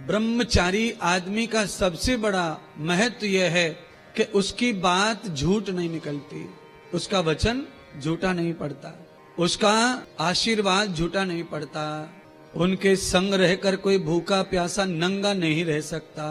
ब्रह्मचारी आदमी का सबसे बड़ा महत्व यह है कि उसकी बात झूठ नहीं निकलती, उसका वचन झूठा नहीं पड़ता, उसका आशीर्वाद झूठा नहीं पड़ता। उनके संग रहकर कोई भूखा प्यासा नंगा नहीं रह सकता।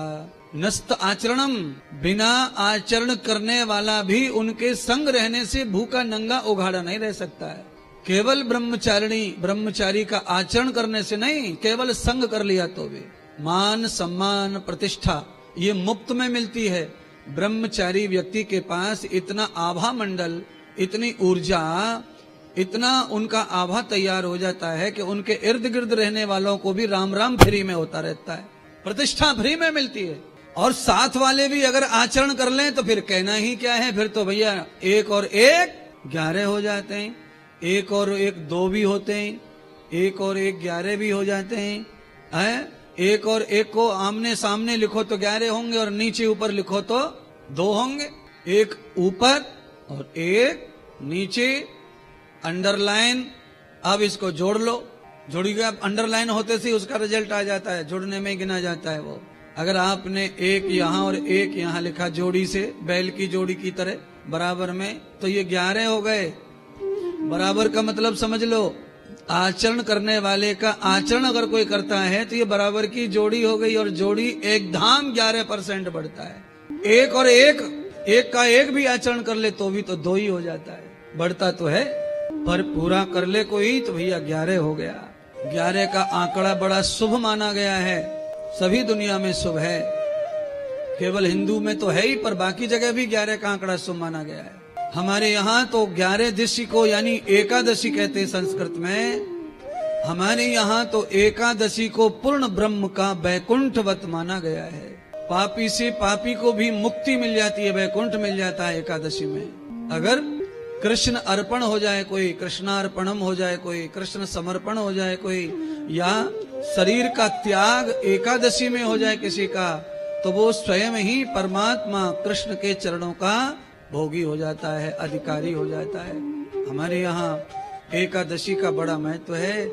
नस्त आचरणम, बिना आचरण करने वाला भी उनके संग रहने से भूखा नंगा उघाड़ा नहीं रह सकता है। केवल ब्रह्मचारी का आचरण करने से नहीं, केवल संग कर लिया तो भी मान सम्मान प्रतिष्ठा ये मुफ्त में मिलती है। ब्रह्मचारी व्यक्ति के पास इतना आभा मंडल, इतनी ऊर्जा, इतना उनका आभा तैयार हो जाता है कि उनके इर्द गिर्द रहने वालों को भी राम राम फ्री में होता रहता है, प्रतिष्ठा फ्री में मिलती है। और साथ वाले भी अगर आचरण कर लें तो फिर कहना ही क्या है, फिर तो भैया 1 और 1 11 हो जाते हैं, 1 और 1 2 भी होते हैं, 1 और 1 11 भी हो जाते हैं। 1 और 1 को आमने सामने लिखो तो 11 होंगे और नीचे ऊपर लिखो तो 2 होंगे। 1 ऊपर और 1 नीचे, अंडरलाइन। अब इसको जोड़ लो, जुड़ी गया। अंडरलाइन होते से उसका रिजल्ट आ जाता है, जुड़ने में गिना जाता है वो। अगर आपने 1 यहाँ और 1 यहाँ लिखा जोड़ी से, बैल की जोड़ी की तरह बराबर में, तो ये 11 हो गए। बराबर का मतलब समझ लो, आचरण करने वाले का आचरण अगर कोई करता है तो ये बराबर की जोड़ी हो गई, और जोड़ी एकदम 11% बढ़ता है। 1 और 1 का 1 भी आचरण कर ले तो भी तो 2 ही हो जाता है। बढ़ता तो है पर पूरा कर ले कोई तो भैया 11 हो गया। 11 का आंकड़ा बड़ा शुभ माना गया है, सभी दुनिया में शुभ है, केवल हिंदू में तो है ही, पर बाकी जगह भी 11 का आंकड़ा शुभ माना गया है। हमारे यहाँ तो 11दशी को यानी एकादशी कहते हैं संस्कृत में। हमारे यहाँ तो एकादशी को पूर्ण ब्रह्म का वैकुंठवत माना गया है। पापी से पापी को भी मुक्ति मिल जाती है, वैकुंठ मिल जाता है एकादशी में। अगर कृष्ण अर्पण हो जाए कोई, कृष्णार्पणम हो जाए कोई, कृष्ण समर्पण हो जाए कोई, या शरीर का त्याग एकादशी में हो जाए किसी का, तो वो स्वयं ही परमात्मा कृष्ण के चरणों का भोगी हो जाता है, अधिकारी हो जाता है। हमारे यहाँ एकादशी का बड़ा महत्व है।